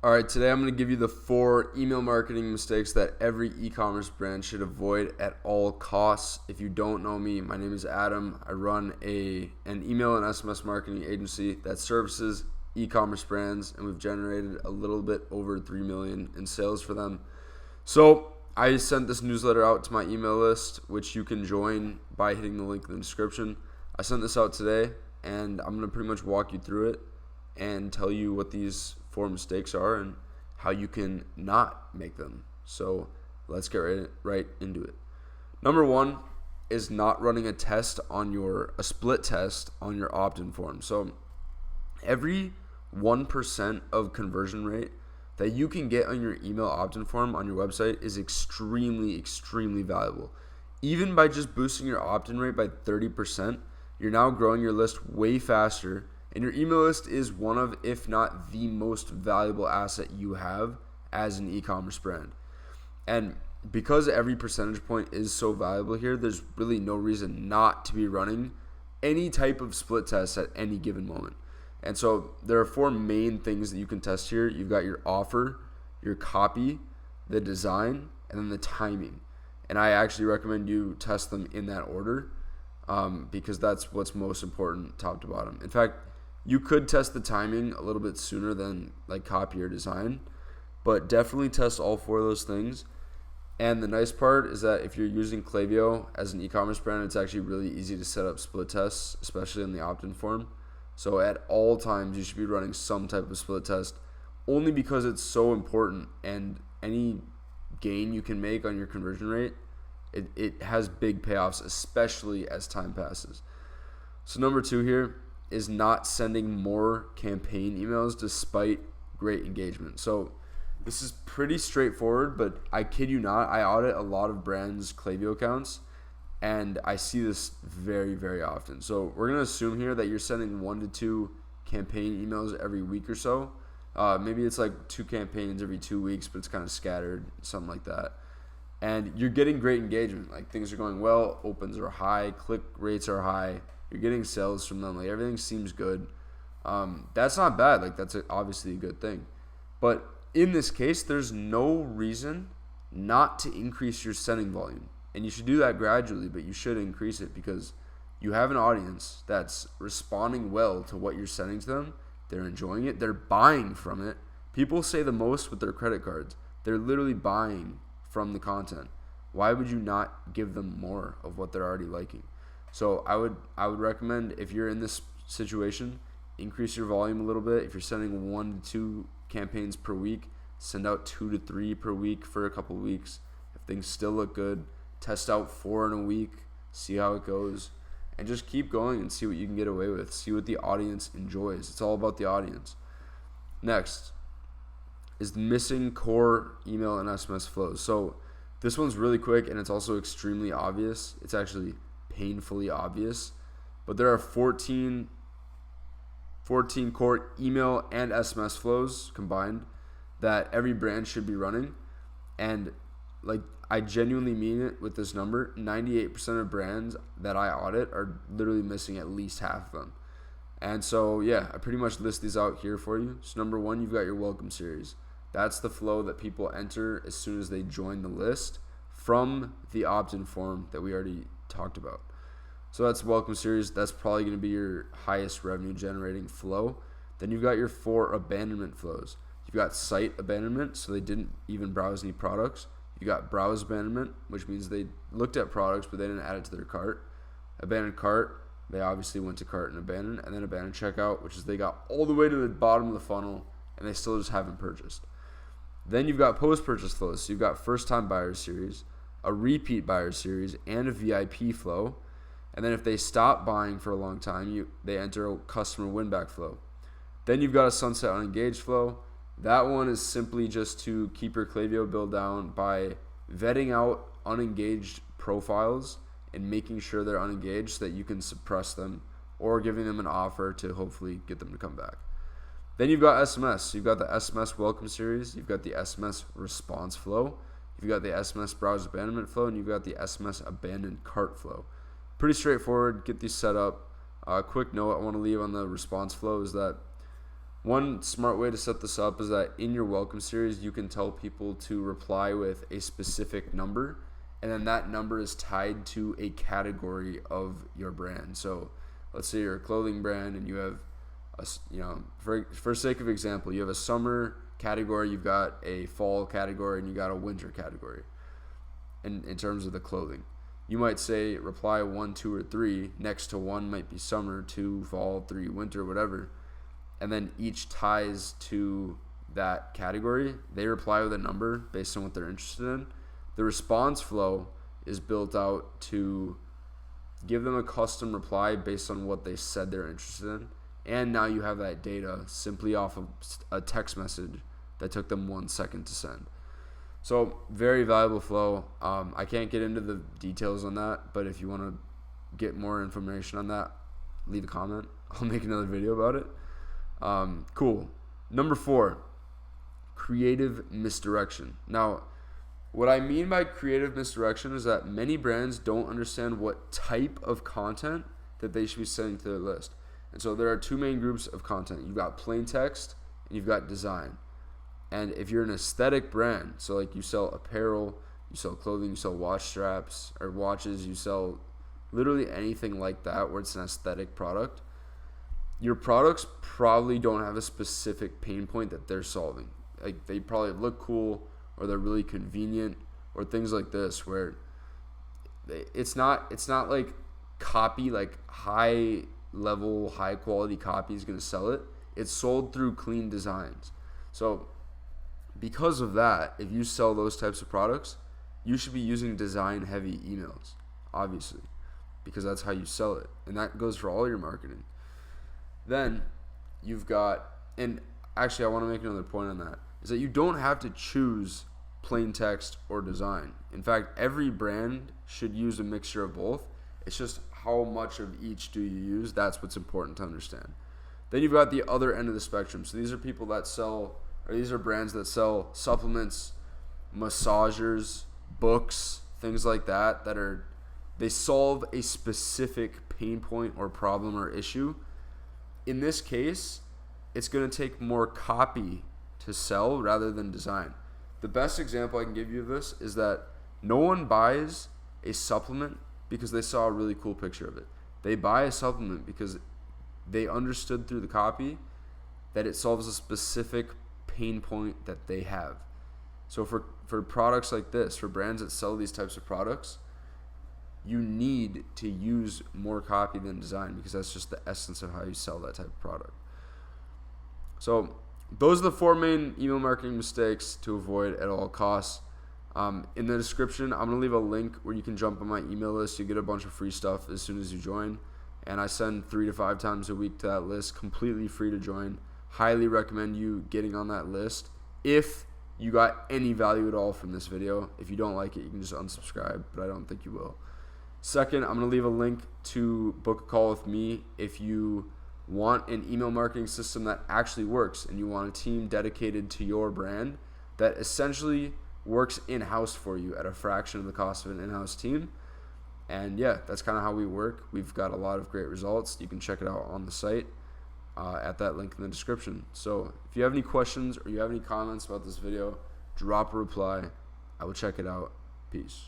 All right, today I'm going to give you the 4 email marketing mistakes that every e-commerce brand should avoid at all costs. If you don't know me, my name is Adam. I run an email and SMS marketing agency that services e-commerce brands, and we've generated a little bit over 3 million in sales for them. So I sent this newsletter out to my email list, which you can join by hitting the link in the description. I sent this out today, and I'm going to pretty much walk you through it and tell you what these 4 mistakes are and how you can not make them. So let's get right into it. Number 1 is not running a split test on your opt-in form. So every 1% of conversion rate that you can get on your email opt-in form on your website is extremely valuable. Even by just boosting your opt-in rate by 30%, you're now growing your list way faster. And your email list is one of, if not the most valuable asset you have as an e-commerce brand. And because every percentage point is so valuable here, there's really no reason not to be running any type of split test at any given moment. And so there are 4 main things that you can test here. You've got your offer, your copy, the design, and then the timing. And I actually recommend you test them in that order because that's what's most important top to bottom. In fact, you could test the timing a little bit sooner than like copy or design, but definitely test all 4 of those things. And the nice part is that if you're using Klaviyo as an e-commerce brand, it's actually really easy to set up split tests, especially in the opt-in form. So at all times, you should be running some type of split test only because it's so important, and any gain you can make on your conversion rate, it has big payoffs, especially as time passes. So number 2 here is not sending more campaign emails despite great engagement. So this is pretty straightforward, but I kid you not, I audit a lot of brands' Klaviyo accounts, and I see this very often. So we're going to assume here that you're sending 1 to 2 campaign emails every week or so. Maybe it's like 2 campaigns every 2 weeks, but it's kind of scattered, something like that. And you're getting great engagement. Like, things are going well, opens are high, click rates are high, you're getting sales from them, like everything seems good. That's not bad, like that's obviously a good thing. But in this case, there's no reason not to increase your sending volume. And you should do that gradually, but you should increase it because you have an audience that's responding well to what you're sending to them. They're enjoying it. They're buying from it. People say the most with their credit cards. They're literally buying from the content. Why would you not give them more of what they're already liking? So I would recommend, if you're in this situation, increase your volume a little bit. If you're sending 1 to 2 campaigns per week, send out 2 to 3 per week for a couple weeks. If things still look good, test out 4 in a week, see how it goes, and just keep going and see what you can get away with. See what the audience enjoys. It's all about the audience. Next is missing core email and SMS flows. So this one's really quick, and it's also extremely obvious. It's actually painfully obvious, but there are 14 core email and SMS flows combined that every brand should be running. And like, I genuinely mean it with this number. 98% of brands that I audit are literally missing at least half of them. And so yeah, I pretty much list these out here for you. So number 1, you've got your welcome series. That's the flow that people enter as soon as they join the list from the opt-in form that we already talked about. So that's welcome series. That's probably going to be your highest revenue generating flow. Then you've got your 4 abandonment flows. You've got site abandonment, so they didn't even browse any products. You got browse abandonment, which means they looked at products but they didn't add it to their cart. Abandoned cart, they obviously went to cart and abandoned. And then abandoned checkout, which is they got all the way to the bottom of the funnel and they still just haven't purchased. Then you've got post-purchase flows. So you've got first-time buyer series, a repeat buyer series, and a VIP flow. And then if they stop buying for a long time, they enter a customer win-back flow. Then you've got a sunset unengaged flow. That one is simply just to keep your Klaviyo bill down by vetting out unengaged profiles and making sure they're unengaged so that you can suppress them or giving them an offer to hopefully get them to come back. Then you've got SMS. You've got the SMS welcome series. You've got the SMS response flow. You've got the SMS browse abandonment flow, and you've got the SMS abandoned cart flow. Pretty straightforward. Get these set up. Quick note I want to leave on the response flow is that One smart way to set this up is that in your welcome series, you can tell people to reply with a specific number, and then that number is tied to a category of your brand. So let's say you're a clothing brand and you have for sake of example, you have a summer category, you've got a fall category, and you got a winter category. In terms of the clothing, you might say reply 1, 2, or 3. Next to 1 might be summer, 2 fall, 3 winter, whatever. And then each ties to that category. They reply with a number based on what they're interested in. The response flow is built out to give them a custom reply based on what they said they're interested in. And now you have that data simply off of a text message that took them 1 second to send. So very valuable flow. I can't get into the details on that, but if you want to get more information on that, leave a comment. I'll make another video about it. Cool. Number 4, creative misdirection. Now, what I mean by creative misdirection is that many brands don't understand what type of content that they should be sending to their list. And so there are 2 main groups of content. You've got plain text and you've got design. And if you're an aesthetic brand, so like you sell apparel, you sell clothing, you sell watch straps or watches, you sell literally anything like that where it's an aesthetic product, your products probably don't have a specific pain point that they're solving. Like they probably look cool or they're really convenient or things like this where it's not like copy, like high level, high quality copy is going to sell it. It's sold through clean designs. So because of that, if you sell those types of products, you should be using design heavy emails, obviously, because that's how you sell it. And that goes for all your marketing. Then you've got, and actually I want to make another point on that, is that you don't have to choose plain text or design. In fact, every brand should use a mixture of both. It's just how much of each do you use? That's what's important to understand. Then you've got the other end of the spectrum. So these are people that sell, or these are brands that sell supplements, massagers, books, things like that, they solve a specific pain point or problem or issue. In this case, it's going to take more copy to sell rather than design. The best example I can give you of this is that no one buys a supplement because they saw a really cool picture of it. They buy a supplement because they understood through the copy that it solves a specific pain point that they have. So for products like this, for brands that sell these types of products, you need to use more copy than design because that's just the essence of how you sell that type of product. So those are the 4 main email marketing mistakes to avoid at all costs. In the description, I'm going to leave a link where you can jump on my email list. You get a bunch of free stuff as soon as you join. And I send 3 to 5 times a week to that list, completely free to join. Highly recommend you getting on that list if you got any value at all from this video. If you don't like it, you can just unsubscribe, but I don't think you will. Second, I'm going to leave a link to book a call with me if you want an email marketing system that actually works and you want a team dedicated to your brand that essentially works in-house for you at a fraction of the cost of an in-house team. And yeah, that's kind of how we work. We've got a lot of great results. You can check it out on the site at that link in the description. So if you have any questions or you have any comments about this video, drop a reply. I will check it out. Peace.